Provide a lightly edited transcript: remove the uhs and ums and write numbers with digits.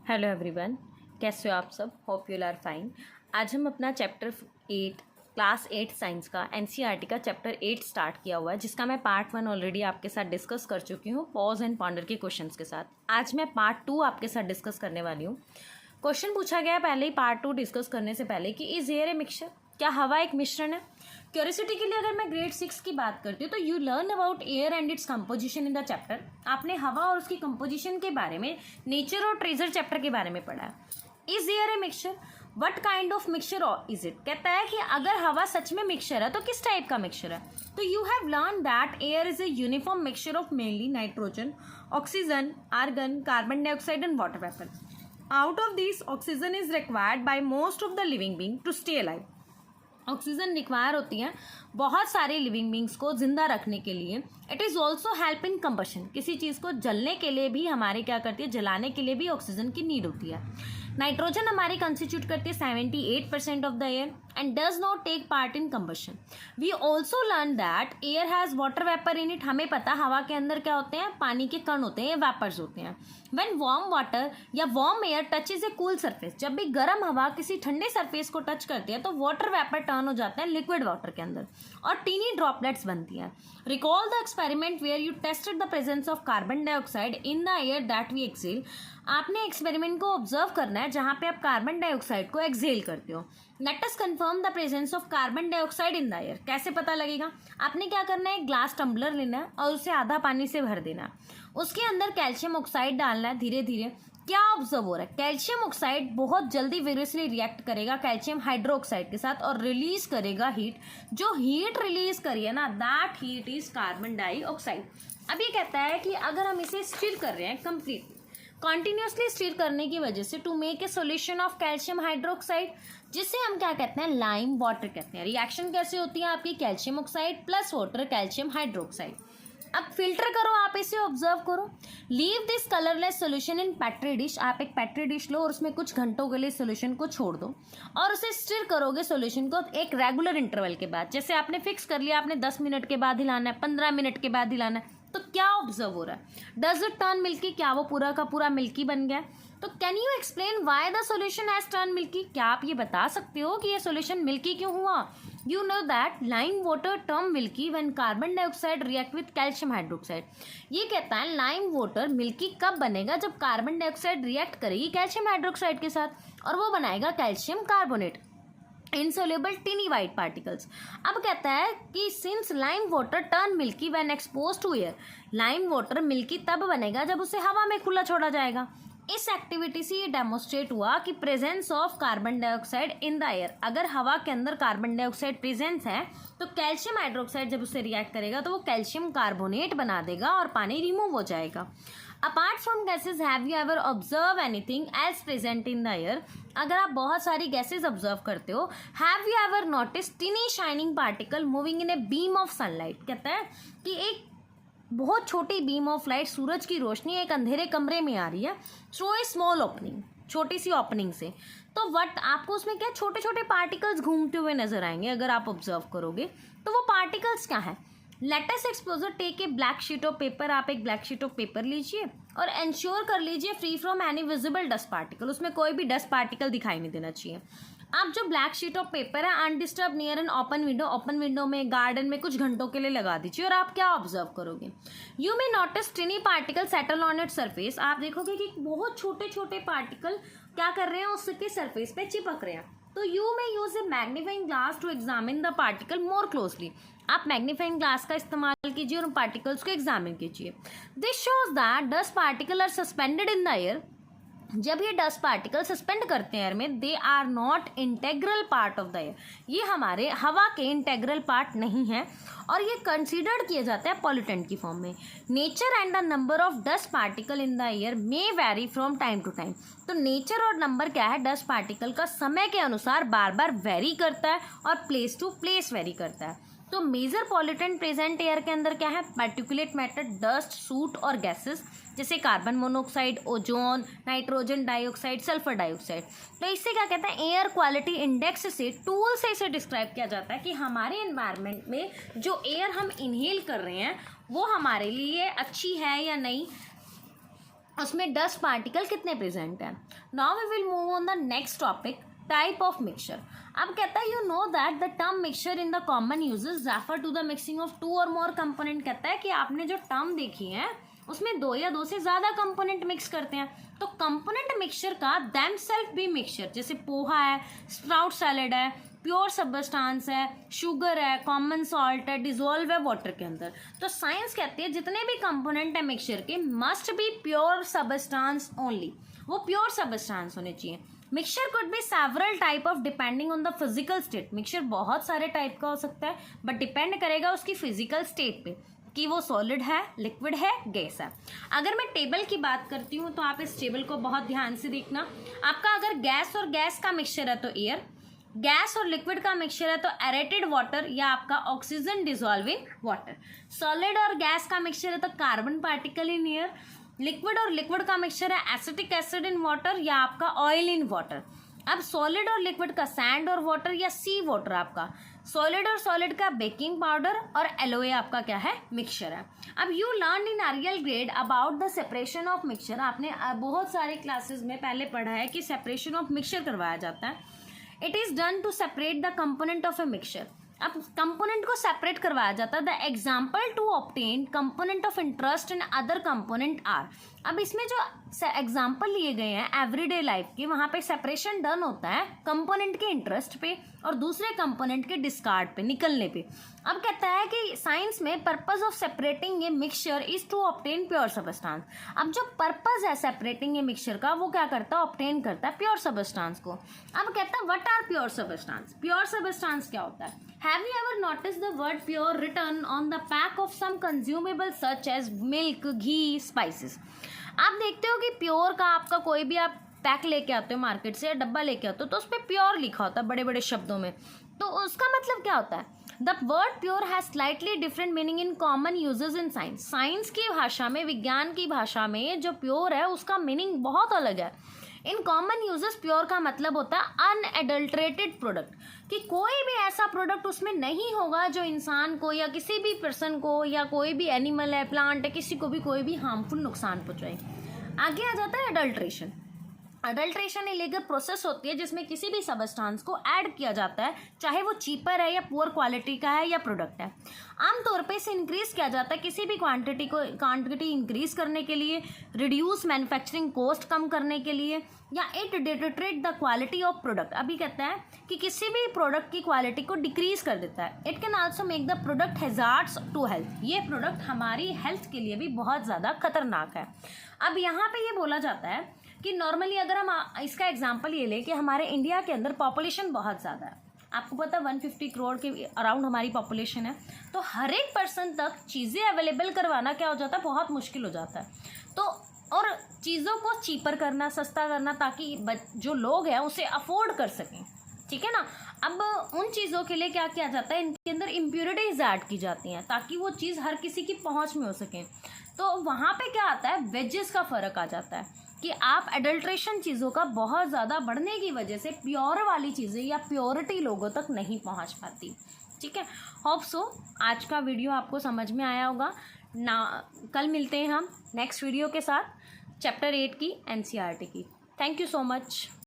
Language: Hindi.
हेलो एवरीवन, कैसे हो आप सब? Hope you are fine. आज हम अपना चैप्टर 8 क्लास 8 साइंस का एनसीईआरटी का चैप्टर 8 स्टार्ट किया हुआ है, जिसका मैं पार्ट 1 ऑलरेडी आपके साथ डिस्कस कर चुकी हूँ पॉज एंड पॉन्डर के क्वेश्चंस के साथ। आज मैं पार्ट 2 आपके साथ डिस्कस करने वाली हूँ। क्वेश्चन पूछा गया पहले ही पार्ट 2 डिस्कस करने से पहले कि इज एयर ए मिक्सचर, क्या हवा एक मिश्रण है? क्यूरियोसिटी के लिए अगर मैं ग्रेड 6 की बात करती हूँ तो you learn about air and its composition in the chapter. आपने हवा और उसकी कंपोजिशन के बारे में नेचर और ट्रेजर चैप्टर के बारे में पढ़ा है। Is air a mixture, what kind of mixture is it? कहता है कि अगर हवा सच में मिक्सचर है तो किस टाइप का मिक्सचर है? तो you have learn that air is a uniform mixture of mainly nitrogen, oxygen, argon, carbon dioxide and water vapour. Out of these, oxygen is required by most of the living being to stay alive. Oxygen require होती है बहुत सारे लिविंग बींग्स को जिंदा रखने के लिए. It is also help in combustion, किसी चीज़ को जलने के लिए भी हमारे क्या करती है, जलाने के लिए भी ऑक्सीजन की नीड होती है. नाइट्रोजन हमारी कंस्टिट्यूट करती है 78% of the air and does not take part in combustion. We also learn that air has water vapour in it. हमें पता हवा के अंदर क्या होते हैं, पानी के कण होते हैं, वेपर्स होते हैं. व्हेन वार्म वाटर या वार्म एयर टचेज ए कूल सरफेस, जब भी गर्म हवा किसी ठंडे सरफेस को टच करती है तो वाटर वेपर टर्न हो जाता है लिक्विड वाटर के अंदर और टीनी ड्रॉपलेट्स बनती हैं. Recall the experiment where you tested the presence of carbon dioxide in the air that we exhale. आपने एक्सपेरिमेंट को ऑब्जर्व करना है जहाँ पे आप कार्बन डाइऑक्साइड को एक्सेल करते हो. Let us confirm the presence of carbon dioxide in the air. कैसे पता लगेगा? आपने क्या करना है, एक ग्लास टम्बलर लेना है और उसे आधा पानी से भर देना है. उसके अंदर कैल्शियम ऑक्साइड डालना है धीरे धीरे. क्या ऑब्जर्व हो रहा है? कैल्शियम ऑक्साइड बहुत जल्दी विगरसली रिएक्ट करेगा कैल्शियम हाइड्रोक्साइड के साथ और रिलीज करेगा हीट. जो हीट रिलीज करिए ना, that heat is carbon dioxide. अब ये कहता है कि अगर हम इसे स्टिर कर रहे हैं कंप्लीटली, कॉन्टिन्यूसली स्टिर करने की वजह से to make a solution of calcium hydroxide, जिसे हम क्या कहते हैं, लाइम वाटर कहते हैं. रिएक्शन कैसे होती है आपकी, calcium oxide plus water calcium hydroxide. अब फिल्टर करो, आप इसे ऑब्जर्व करो. Leave this colourless solution in petri dish. आप एक पेट्री डिश लो और उसमें कुछ घंटों के लिए सोल्यूशन को छोड़ दो और उसे स्टिर करोगे सोल्यूशन को एक रेगुलर इंटरवल के बाद. जैसे आपने फिक्स कर लिया, आपने 10 मिनट के बाद हिलाना है, 15 मिनट के बाद हिलाना है. तो क्या ऑब्जर्व हो रहा है? Does it turn milky? क्या वो पूरा का पूरा मिल्की बन गया? तो can you explain why the solution has turn milky? क्या आप ये बता सकते हो कि ये सोल्यूशन मिल्की क्यों हुआ? You know that lime water turn milky when carbon dioxide react with calcium hydroxide. ये कहता है लाइम वाटर मिल्की कब बनेगा, जब कार्बन डाइऑक्साइड रिएक्ट करेगी कैल्शियम हाइड्रोक्साइड के साथ और वो बनाएगा calcium carbonate, insoluble teeny white particles. अब कहता है कि since lime water turn milky when exposed to air, lime water milky तब बनेगा जब उसे हवा में खुला छोड़ा जाएगा. इस एक्टिविटी से ये डेमोस्ट्रेट हुआ कि presence of carbon dioxide in the air, अगर हवा के अंदर कार्बन डाइऑक्साइड प्रेजेंस है तो कैल्शियम हाइड्रोक्साइड जब उसे रिएक्ट करेगा तो वो कैल्शियम कार्बोनेट बना देगा और पानी रिमूव हो जाएगा. Apart from gases, have you ever observe anything else present in the air? अगर आप बहुत सारी गैसेज ऑब्जर्व करते हो, have you ever notice टिनी shining particle moving in a beam of sunlight? कहता है कि एक बहुत छोटी बीम ऑफ लाइट, सूरज की रोशनी एक अंधेरे कमरे में आ रही है थ्रू ए स्मॉल ओपनिंग, छोटी सी ओपनिंग से. तो वट आपको उसमें क्या छोटे छोटे पार्टिकल्स घूमते हुए नजर आएंगे अगर आप ऑब्जर्व करोगे. तो वो पार्टिकल्स क्या है? Latest exposure take a black sheet of paper. आप एक ब्लैक शीट ऑफ पेपर लीजिए और इंश्योर कर लीजिए free from any visible dust particle. उसमें कोई भी डस्ट पार्टिकल दिखाई नहीं देना चाहिए. आप जो ब्लैक शीट ऑफ पेपर है undisturbed near an open window, open window में गार्डन में कुछ घंटों के लिए लगा दीजिए और आप क्या ऑब्जर्व करोगे? You may notice टिनी particle settle on it surface. आप देखोगे कि बहुत छोटे छोटे पार्टिकल क्या कर रहे हैं, उसके सरफेस पे चिपक रहे हैं. तो you may use a magnifying glass to examine the particle more closely. आप मैग्नीफाइंग ग्लास का इस्तेमाल कीजिए और उन पार्टिकल्स को एग्जामिन कीजिए. This shows that dust particle are suspended in the air. जब ये डस्ट पार्टिकल सस्पेंड करते हैं एयर में, they are not integral part of the air. ये हमारे हवा के इंटेग्रल पार्ट नहीं है और ये कंसीडर्ड किया जाता है पॉल्यूटेंट की फॉर्म में. Nature and the number of dust particle in the air may vary from time to time. तो नेचर और नंबर क्या है, डस्ट पार्टिकल का समय के अनुसार बार बार वेरी करता है और प्लेस टू प्लेस वेरी करता है. तो मेजर पॉल्यूटेंट प्रेजेंट एयर के अंदर क्या है, पार्टिकुलेट मैटर, डस्ट, सूट और गैसेस जैसे carbon monoxide, ozone, nitrogen dioxide, sulphur dioxide. तो इससे क्या कहते हैं, एयर क्वालिटी इंडेक्स से, टूल से इसे डिस्क्राइब किया जाता है कि हमारे एनवायरनमेंट में जो एयर हम इनहेल कर रहे हैं वो हमारे लिए अच्छी है या नहीं. उसमें डस्ट पार्टिकल कितने प्रेजेंट हैं। Now we will move on the next topic, type of mixture. अब कहता है you know that the term mixture in the common usages refer to the mixing of 2 और मोर कंपोनेंट। कहता है कि आपने जो टर्म देखी है उसमें 2 या 2 से ज़्यादा कंपोनेंट मिक्स करते हैं। तो कंपोनेंट मिक्सचर का देम सेल्फ भी मिक्सचर, जैसे पोहा है, स्प्राउट सैलेड है, प्योर सबस्टांस है, शुगर है, कॉमन सॉल्ट है, डिजोल्व है वाटर के अंदर। तो साइंस कहती है जितने भी कंपोनेंट है मिक्सचर के must be pure substance only, वो प्योर सबस्टांस होने चाहिए। Mixture could be several type of depending on the physical state. Mixture बहुत सारे टाइप का हो सकता है बट डिपेंड करेगा उसकी फिजिकल स्टेट पे कि वो सॉलिड है, लिक्विड है, गैस है। अगर मैं टेबल की बात करती हूँ तो आप इस टेबल को बहुत ध्यान से देखना। आपका अगर गैस और गैस का मिक्सचर है तो एयर, गैस और लिक्विड का मिक्सचर है तो एरेटेड वाटर या आपका ऑक्सीजन डिजॉल्विंग वाटर। सॉलिड और गैस का मिक्सचर है तो carbon particle in air. Liquid और लिक्विड का मिक्सचर है एसिटिक एसिड इन वाटर या आपका ऑयल इन वाटर। अब सॉलिड और लिक्विड का सैंड और वाटर या सी वाटर आपका। सॉलिड और सॉलिड का बेकिंग पाउडर और एलोए आपका क्या है, मिक्सचर है। अब you learn in RL grade about the separation of mixture. आपने बहुत सारे क्लासेस में पहले पढ़ा है कि सेपरेशन ऑफ मिक्सचर करवाया जाता है। It is done to separate the component of a mixture. अब कंपोनेंट को सेपरेट करवाया जाता है। The example to obtain component of interest in other component are. अब इसमें जो एग्जाम्पल लिए गए हैं एवरीडे लाइफ के, वहाँ पे सेपरेशन डन होता है कंपोनेंट के इंटरेस्ट पे और दूसरे कंपोनेंट के डिस्कार्ड पे, निकलने पे। अब कहता है कि साइंस में purpose of separating a mixture is to obtain pure substance. अब जो पर्पज है सेपरेटिंग ए मिक्सचर का वो क्या करता है, ऑब्टेन करता है प्योर सबस्टांस को। अब कहता है what are pure substance. Pure substance क्या होता है। Have you ever noticed the word pure written on the pack of some consumable such as milk, ghee, spices? आप देखते हो कि प्योर का आपका कोई भी आप पैक लेके आते हो मार्केट से या डब्बा लेके आते हो तो उस पर प्योर लिखा होता है बड़े बड़े शब्दों में। तो उसका मतलब क्या होता है। The word pure has slightly different meaning in common uses in science. Science की भाषा में, विज्ञान की भाषा में जो प्योर है उसका मीनिंग बहुत अलग है। इन कॉमन यूजेस प्योर का मतलब होता है अनएडल्ट्रेटेड प्रोडक्ट, कि कोई भी ऐसा प्रोडक्ट उसमें नहीं होगा जो इंसान को या किसी भी पर्सन को या कोई भी एनिमल है, प्लांट है, किसी को भी कोई भी हार्मफुल नुकसान पहुंचाए। आगे आ जाता है अडल्ट्रेशन। अडल्ट्रेशन इलीगल प्रोसेस होती है जिसमें किसी भी सबस्टांस को ऐड किया जाता है, चाहे वो चीपर है या पुअर क्वालिटी का है या प्रोडक्ट है। आमतौर पे इसे इंक्रीज किया जाता है किसी भी क्वांटिटी इंक्रीज करने के लिए, रिड्यूस मैन्युफैक्चरिंग कॉस्ट कम करने के लिए, या it deteriorate the quality of product. अभी कहता है कि किसी भी प्रोडक्ट की क्वालिटी को डिक्रीज कर देता है। It can also make the product hazards to health. ये प्रोडक्ट हमारी हेल्थ के लिए भी बहुत ज़्यादा खतरनाक है। अब यहाँ पे ये बोला जाता है कि नॉर्मली अगर हम इसका एग्जांपल ये लें कि हमारे इंडिया के अंदर पॉपुलेशन बहुत ज़्यादा है, आपको पता है 150 करोड़ के अराउंड हमारी पॉपुलेशन है, तो हर एक पर्सन तक चीज़ें अवेलेबल करवाना क्या हो जाता है, बहुत मुश्किल हो जाता है। तो और चीज़ों को चीपर करना, सस्ता करना, ताकि जो लोग हैं उसे अफोर्ड कर सकें, ठीक है ना। अब उन चीज़ों के लिए क्या किया जाता है, इनके अंदर इम्प्योरिटीज ऐड की जाती हैं ताकि वो चीज़ हर किसी की पहुंच में हो सके। तो वहाँ पे क्या आता है, वेजेस का फ़र्क आ जाता है कि आप एडल्ट्रेशन चीज़ों का बहुत ज़्यादा बढ़ने की वजह से प्योर वाली चीज़ें या प्योरिटी लोगों तक नहीं पहुँच पाती, ठीक है। होप सो आज का वीडियो आपको समझ में आया होगा ना। कल मिलते हैं हम नेक्स्ट वीडियो के साथ चैप्टर 8 की NCERT की। Thank you so much.